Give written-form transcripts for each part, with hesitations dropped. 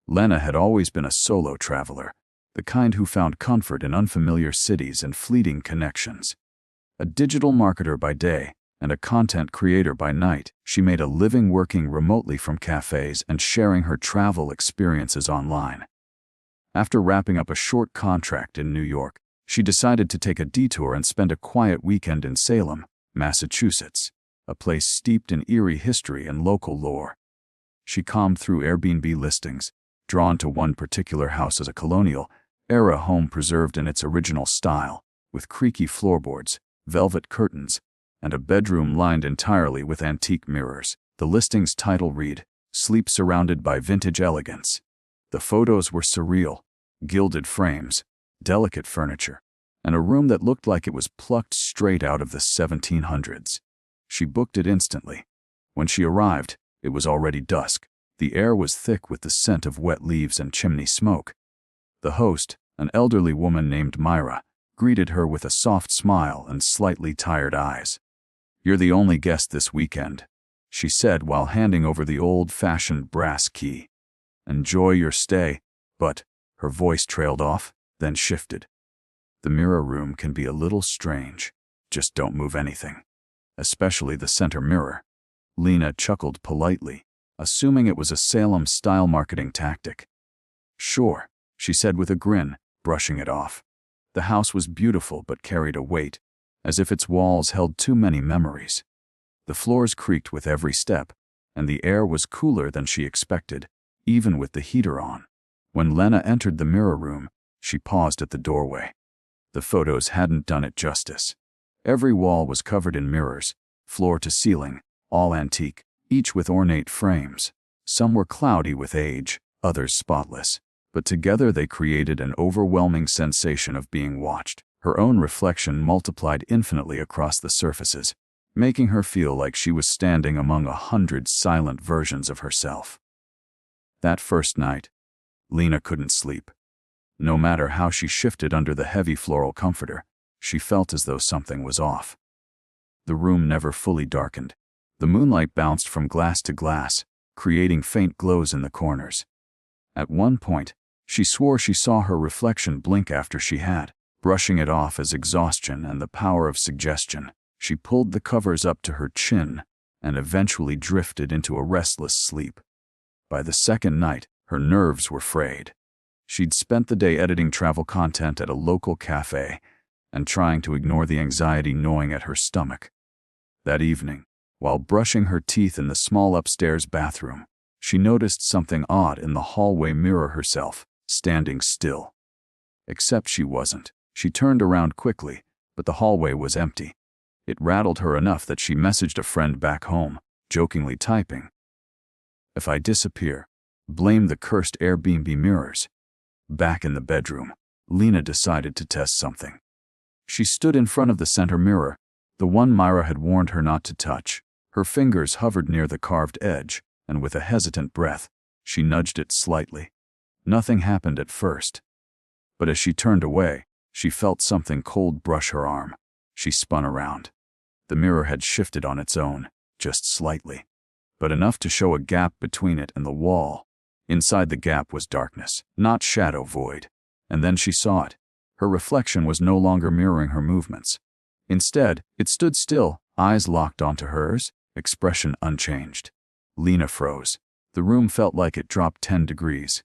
Lena had always been a solo traveler, the kind who found comfort in unfamiliar cities and fleeting connections. A digital marketer by day and a content creator by night, she made a living working remotely from cafes and sharing her travel experiences online. After wrapping up a short contract in New York, she decided to take a detour and spend a quiet weekend in Salem, Massachusetts, a place steeped in eerie history and local lore. She combed through Airbnb listings, drawn to one particular house as a colonial-era home preserved in its original style, with creaky floorboards, velvet curtains, and a bedroom lined entirely with antique mirrors. The listing's title read, "Sleep Surrounded by Vintage Elegance." The photos were surreal: gilded frames, delicate furniture, and a room that looked like it was plucked straight out of the 1700s. She booked it instantly. When she arrived, it was already dusk. The air was thick with the scent of wet leaves and chimney smoke. The host, an elderly woman named Myra, greeted her with a soft smile and slightly tired eyes. "You're the only guest this weekend," she said while handing over the old-fashioned brass key. "Enjoy your stay," but her voice trailed off, then shifted. "The mirror room can be a little strange. Just don't move anything. Especially the center mirror." Lena chuckled politely, assuming it was a Salem-style marketing tactic. "Sure," she said with a grin, brushing it off. The house was beautiful but carried a weight, as if its walls held too many memories. The floors creaked with every step, and the air was cooler than she expected, even with the heater on. When Lena entered the mirror room, she paused at the doorway. The photos hadn't done it justice. Every wall was covered in mirrors, floor to ceiling, all antique, each with ornate frames. Some were cloudy with age, others spotless, but together they created an overwhelming sensation of being watched. Her own reflection multiplied infinitely across the surfaces, making her feel like she was standing among 100 silent versions of herself. That first night, Lena couldn't sleep. No matter how she shifted under the heavy floral comforter, she felt as though something was off. The room never fully darkened. The moonlight bounced from glass to glass, creating faint glows in the corners. At one point, she swore she saw her reflection blink after she had, brushing it off as exhaustion and the power of suggestion. She pulled the covers up to her chin and eventually drifted into a restless sleep. By the second night, her nerves were frayed. She'd spent the day editing travel content at a local cafe and trying to ignore the anxiety gnawing at her stomach. That evening, while brushing her teeth in the small upstairs bathroom, she noticed something odd in the hallway mirror herself, standing still. Except she wasn't. She turned around quickly, but the hallway was empty. It rattled her enough that she messaged a friend back home, jokingly typing, "If I disappear, blame the cursed Airbnb mirrors." Back in the bedroom, Lena decided to test something. She stood in front of the center mirror, the one Myra had warned her not to touch. Her fingers hovered near the carved edge, and with a hesitant breath, she nudged it slightly. Nothing happened at first. But as she turned away, she felt something cold brush her arm. She spun around. The mirror had shifted on its own, just slightly, but enough to show a gap between it and the wall. Inside the gap was darkness, not shadow void. And then she saw it. Her reflection was no longer mirroring her movements. Instead, it stood still, eyes locked onto hers, expression unchanged. Lena froze. The room felt like it dropped 10 degrees.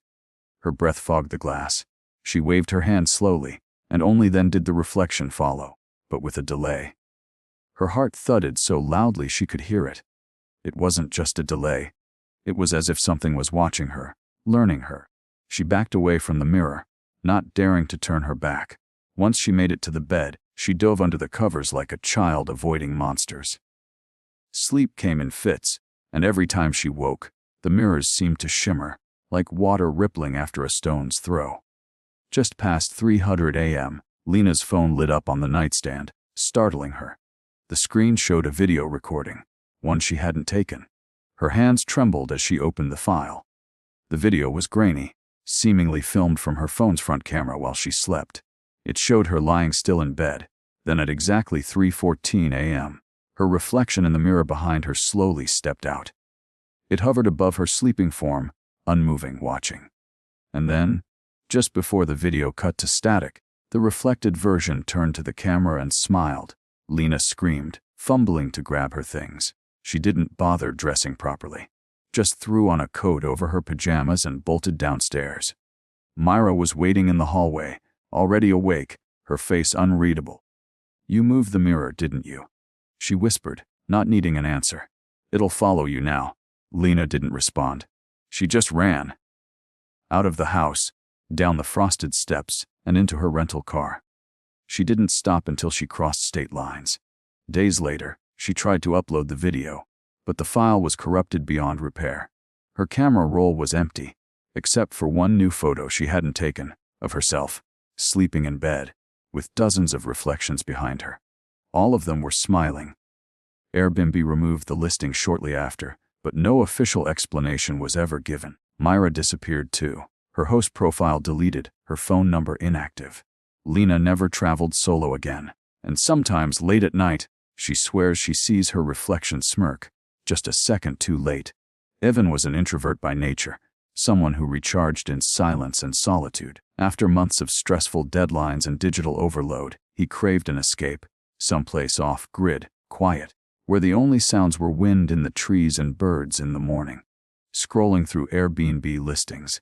Her breath fogged the glass. She waved her hand slowly, and only then did the reflection follow, but with a delay. Her heart thudded so loudly she could hear it. It wasn't just a delay. It was as if something was watching her, learning her. She backed away from the mirror, not daring to turn her back. Once she made it to the bed, she dove under the covers like a child avoiding monsters. Sleep came in fits, and every time she woke, the mirrors seemed to shimmer, like water rippling after a stone's throw. Just past 3:00 a.m., Lena's phone lit up on the nightstand, startling her. The screen showed a video recording, one she hadn't taken. Her hands trembled as she opened the file. The video was grainy, seemingly filmed from her phone's front camera while she slept. It showed her lying still in bed. Then at exactly 3:14 a.m., her reflection in the mirror behind her slowly stepped out. It hovered above her sleeping form, unmoving, watching. And then, just before the video cut to static, the reflected version turned to the camera and smiled. Lena screamed, fumbling to grab her things. She didn't bother dressing properly. Just threw on a coat over her pajamas and bolted downstairs. Myra was waiting in the hallway, already awake, her face unreadable. "You moved the mirror, didn't you?" she whispered, not needing an answer. "It'll follow you now." Lena didn't respond. She just ran. Out of the house, down the frosted steps, and into her rental car. She didn't stop until she crossed state lines. Days later, she tried to upload the video, but the file was corrupted beyond repair. Her camera roll was empty, except for one new photo she hadn't taken, of herself, sleeping in bed, with dozens of reflections behind her. All of them were smiling. Airbnb removed the listing shortly after, but no official explanation was ever given. Myra disappeared too. Her host profile deleted, her phone number inactive. Lena never traveled solo again, and sometimes late at night, she swears she sees her reflection smirk, just a second too late. Evan was an introvert by nature, someone who recharged in silence and solitude. After months of stressful deadlines and digital overload, he craved an escape, someplace off-grid, quiet, where the only sounds were wind in the trees and birds in the morning. Scrolling through Airbnb listings,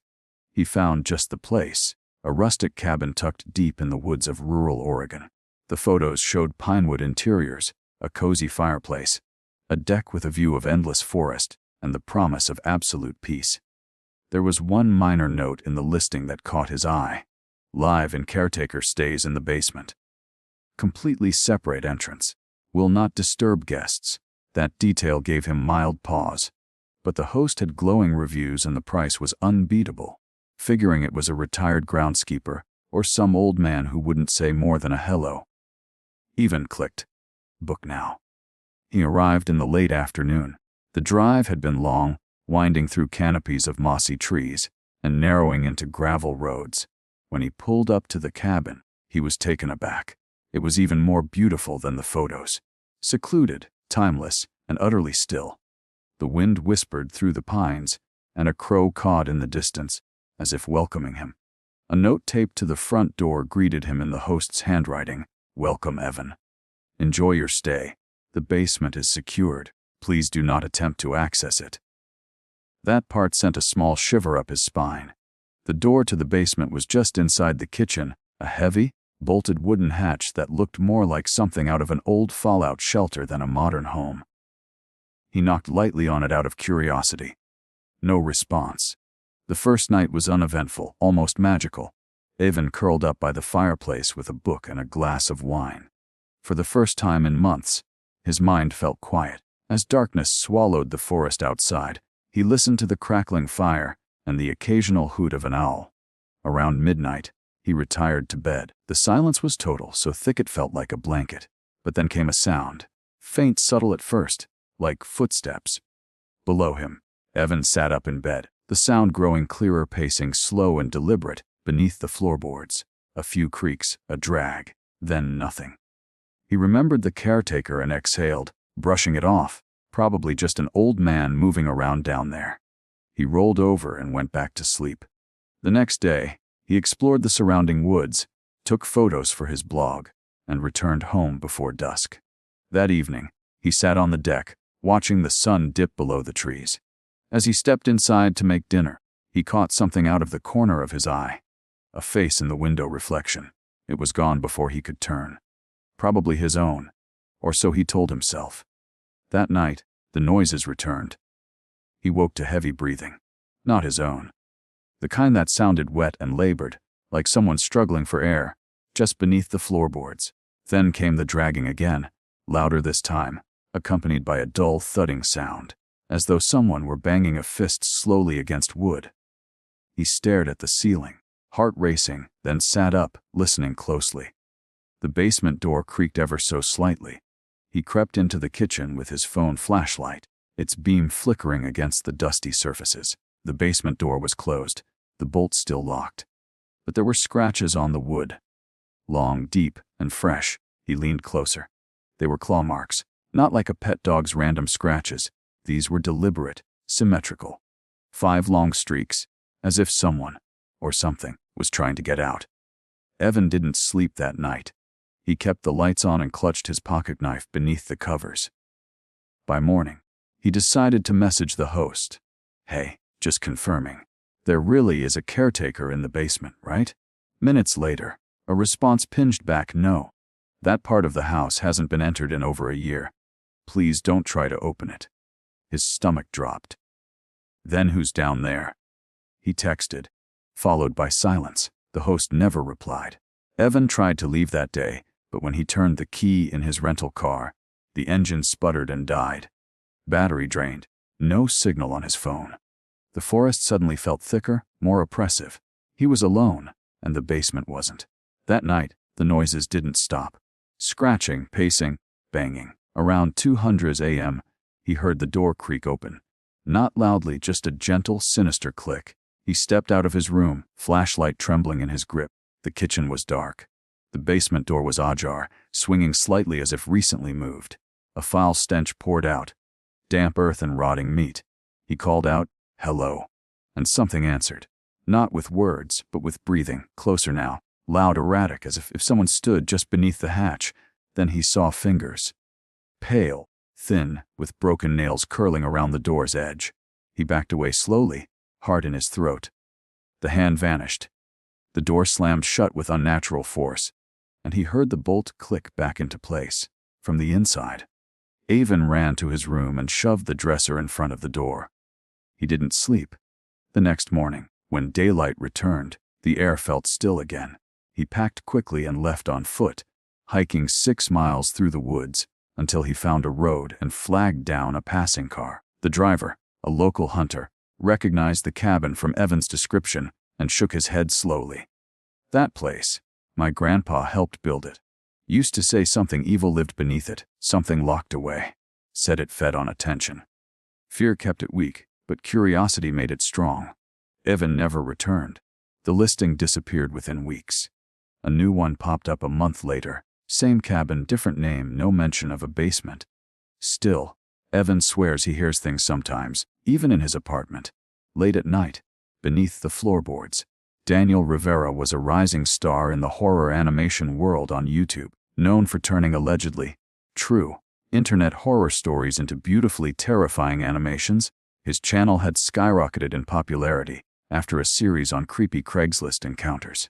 he found just the place, a rustic cabin tucked deep in the woods of rural Oregon. The photos showed pinewood interiors, a cozy fireplace, a deck with a view of endless forest, and the promise of absolute peace. There was one minor note in the listing that caught his eye. Live and caretaker stays in the basement. Completely separate entrance. Will not disturb guests. That detail gave him mild pause. But the host had glowing reviews and the price was unbeatable. Figuring it was a retired groundskeeper or some old man who wouldn't say more than a hello. Even clicked. Book now. He arrived in the late afternoon. The drive had been long, winding through canopies of mossy trees and narrowing into gravel roads. When he pulled up to the cabin, he was taken aback. It was even more beautiful than the photos. Secluded, timeless, and utterly still. The wind whispered through the pines, and a crow cawed in the distance, as if welcoming him. A note taped to the front door greeted him in the host's handwriting, "Welcome, Evan. Enjoy your stay. The basement is secured. Please do not attempt to access it." That part sent a small shiver up his spine. The door to the basement was just inside the kitchen, a heavy, bolted wooden hatch that looked more like something out of an old fallout shelter than a modern home. He knocked lightly on it out of curiosity. No response. The first night was uneventful, almost magical. Evan curled up by the fireplace with a book and a glass of wine. For the first time in months, his mind felt quiet. As darkness swallowed the forest outside, he listened to the crackling fire and the occasional hoot of an owl. Around midnight, he retired to bed. The silence was total, so thick it felt like a blanket. But then came a sound, faint, subtle at first, like footsteps. Below him, Evan sat up in bed, the sound growing clearer, pacing slow and deliberate beneath the floorboards. A few creaks, a drag, then nothing. He remembered the caretaker and exhaled, brushing it off, probably just an old man moving around down there. He rolled over and went back to sleep. The next day, he explored the surrounding woods, took photos for his blog, and returned home before dusk. That evening, he sat on the deck, watching the sun dip below the trees. As he stepped inside to make dinner, he caught something out of the corner of his eye. A face in the window reflection. It was gone before he could turn. Probably his own, or so he told himself. That night, the noises returned. He woke to heavy breathing. Not his own. The kind that sounded wet and labored, like someone struggling for air, just beneath the floorboards. Then came the dragging again, louder this time, accompanied by a dull thudding sound, as though someone were banging a fist slowly against wood. He stared at the ceiling, heart racing, then sat up, listening closely. The basement door creaked ever so slightly. He crept into the kitchen with his phone flashlight, its beam flickering against the dusty surfaces. The basement door was closed, the bolt still locked. But there were scratches on the wood. Long, deep, and fresh. He leaned closer. They were claw marks, not like a pet dog's random scratches. These were deliberate, symmetrical. 5 long streaks, as if someone, or something, was trying to get out. Evan didn't sleep that night. He kept the lights on and clutched his pocket knife beneath the covers. By morning, he decided to message the host. "Hey, just confirming. There really is a caretaker in the basement, right?" Minutes later, a response pinged back, "No. That part of the house hasn't been entered in over a year. Please don't try to open it." His stomach dropped. "Then who's down there?" he texted, followed by silence. The host never replied. Evan tried to leave that day, but when he turned the key in his rental car, the engine sputtered and died. Battery drained. No signal on his phone. The forest suddenly felt thicker, more oppressive. He was alone, and the basement wasn't. That night, the noises didn't stop. Scratching, pacing, banging. Around 2:00 a.m., he heard the door creak open. Not loudly, just a gentle, sinister click. He stepped out of his room, flashlight trembling in his grip. The kitchen was dark. The basement door was ajar, swinging slightly as if recently moved. A foul stench poured out. Damp earth and rotting meat. He called out, "Hello," and something answered. Not with words, but with breathing, closer now, loud, erratic, as if someone stood just beneath the hatch. Then he saw fingers. Pale, thin, with broken nails curling around the door's edge. He backed away slowly, heart in his throat. The hand vanished. The door slammed shut with unnatural force, and he heard the bolt click back into place. From the inside, Evan ran to his room and shoved the dresser in front of the door. He didn't sleep. The next morning, when daylight returned, the air felt still again. He packed quickly and left on foot, hiking 6 miles through the woods until he found a road and flagged down a passing car. The driver, a local hunter, recognized the cabin from Evan's description and shook his head slowly. "That place. My grandpa helped build it. Used to say something evil lived beneath it, something locked away. Said it fed on attention. Fear kept it weak, but curiosity made it strong." Evan never returned. The listing disappeared within weeks. A new one popped up a month later. Same cabin, different name, no mention of a basement. Still, Evan swears he hears things sometimes, even in his apartment. Late at night, beneath the floorboards. Daniel Rivera was a rising star in the horror animation world on YouTube, known for turning allegedly true internet horror stories into beautifully terrifying animations. His channel had skyrocketed in popularity after a series on creepy Craigslist encounters.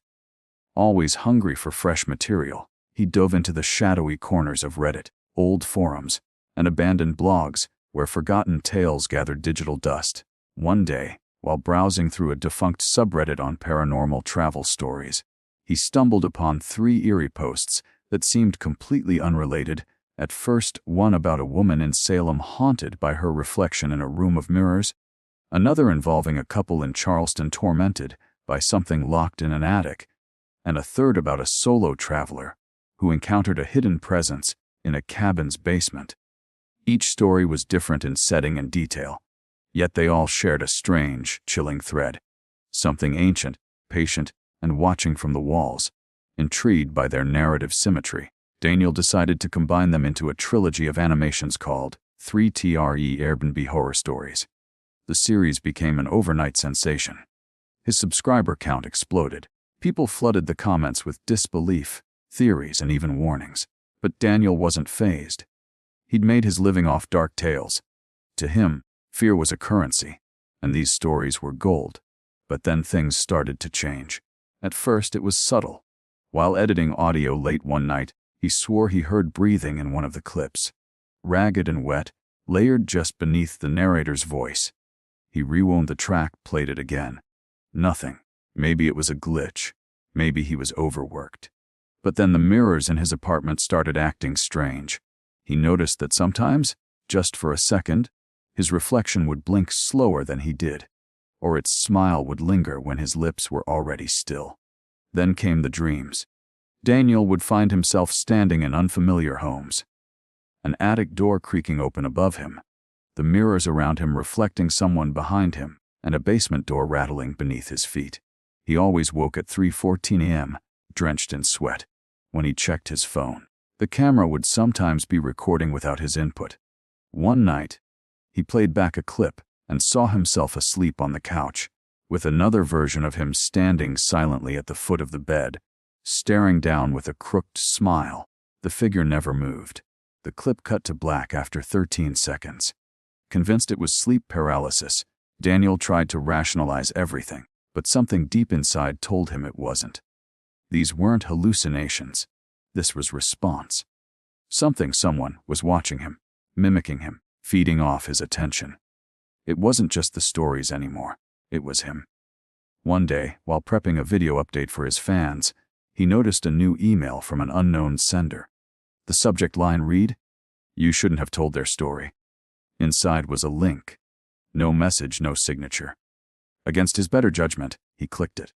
Always hungry for fresh material, he dove into the shadowy corners of Reddit, old forums, and abandoned blogs where forgotten tales gathered digital dust. One day, while browsing through a defunct subreddit on paranormal travel stories, he stumbled upon 3 eerie posts that seemed completely unrelated. At first, one about a woman in Salem haunted by her reflection in a room of mirrors, another involving a couple in Charleston tormented by something locked in an attic, and a third about a solo traveler who encountered a hidden presence in a cabin's basement. Each story was different in setting and detail, yet they all shared a strange, chilling thread. Something ancient, patient, and watching from the walls. Intrigued by their narrative symmetry, Daniel decided to combine them into a trilogy of animations called 3TRE Airbnb Horror Stories. The series became an overnight sensation. His subscriber count exploded. People flooded the comments with disbelief, theories, and even warnings. But Daniel wasn't fazed. He'd made his living off dark tales. To him, fear was a currency, and these stories were gold. But then things started to change. At first, it was subtle. While editing audio late one night, he swore he heard breathing in one of the clips. Ragged and wet, layered just beneath the narrator's voice. He rewound the track, played it again. Nothing. Maybe it was a glitch. Maybe he was overworked. But then the mirrors in his apartment started acting strange. He noticed that sometimes, just for a second, his reflection would blink slower than he did, or its smile would linger when his lips were already still. Then came the dreams. Daniel would find himself standing in unfamiliar homes. An attic door creaking open above him, the mirrors around him reflecting someone behind him, and a basement door rattling beneath his feet. He always woke at 3:14 a.m., drenched in sweat. When he checked his phone, the camera would sometimes be recording without his input. One night, he played back a clip and saw himself asleep on the couch, with another version of him standing silently at the foot of the bed, staring down with a crooked smile. The figure never moved. The clip cut to black after 13 seconds. Convinced it was sleep paralysis, Daniel tried to rationalize everything, but something deep inside told him it wasn't. These weren't hallucinations. This was response. Someone was watching him, mimicking him, feeding off his attention. It wasn't just the stories anymore. It was him. One day, while prepping a video update for his fans, he noticed a new email from an unknown sender. The subject line read, "You shouldn't have told their story." Inside was a link. No message, no signature. Against his better judgment, he clicked it.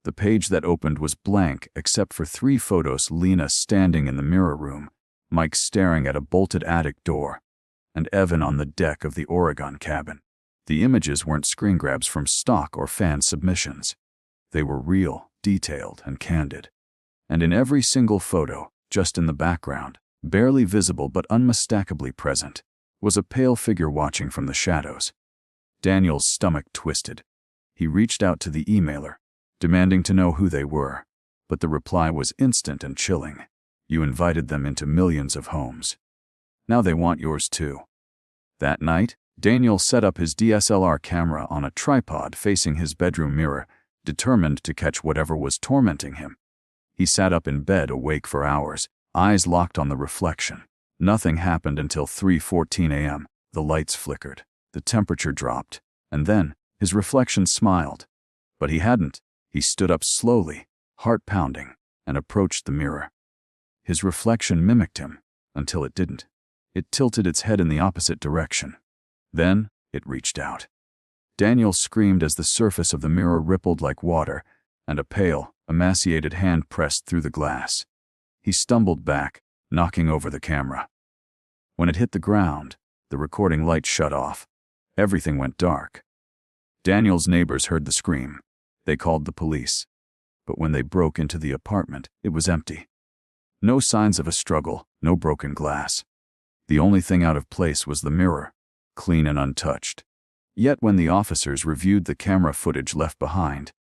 The page that opened was blank except for 3 photos: Lena standing in the mirror room, Mike staring at a bolted attic door, and Evan on the deck of the Oregon cabin. The images weren't screen grabs from stock or fan submissions. They were real, detailed, and candid. And in every single photo, just in the background, barely visible but unmistakably present, was a pale figure watching from the shadows. Daniel's stomach twisted. He reached out to the emailer, demanding to know who they were, but the reply was instant and chilling. "You invited them into millions of homes. Now they want yours too." That night, Daniel set up his DSLR camera on a tripod facing his bedroom mirror, determined to catch whatever was tormenting him. He sat up in bed awake for hours, eyes locked on the reflection. Nothing happened until 3:14 a.m. The lights flickered, the temperature dropped, and then his reflection smiled. But he hadn't. He stood up slowly, heart pounding, and approached the mirror. His reflection mimicked him, until it didn't. It tilted its head in the opposite direction. Then, it reached out. Daniel screamed as the surface of the mirror rippled like water, and a pale, emaciated hand pressed through the glass. He stumbled back, knocking over the camera. When it hit the ground, the recording light shut off. Everything went dark. Daniel's neighbors heard the scream. They called the police. But when they broke into the apartment, it was empty. No signs of a struggle, no broken glass. The only thing out of place was the mirror, clean and untouched. Yet when the officers reviewed the camera footage left behind,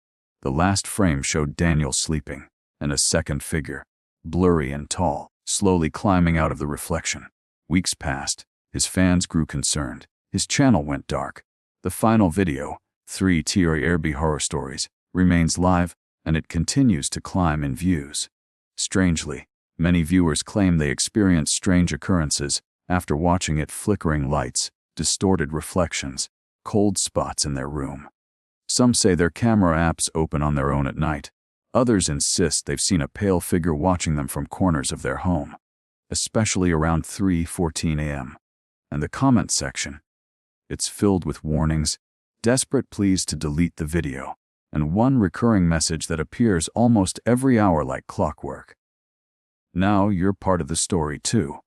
the last frame showed Daniel sleeping, and a second figure, blurry and tall, slowly climbing out of the reflection. Weeks passed. His fans grew concerned. His channel went dark. The final video, 3 TRB horror stories, remains live, and it continues to climb in views. Strangely, many viewers claim they experienced strange occurrences after watching it: flickering lights, distorted reflections, cold spots in their room. Some say their camera apps open on their own at night. Others insist they've seen a pale figure watching them from corners of their home, especially around 3:14 a.m. And the comment section? It's filled with warnings, desperate pleas to delete the video, and one recurring message that appears almost every hour like clockwork. Now you're part of the story too.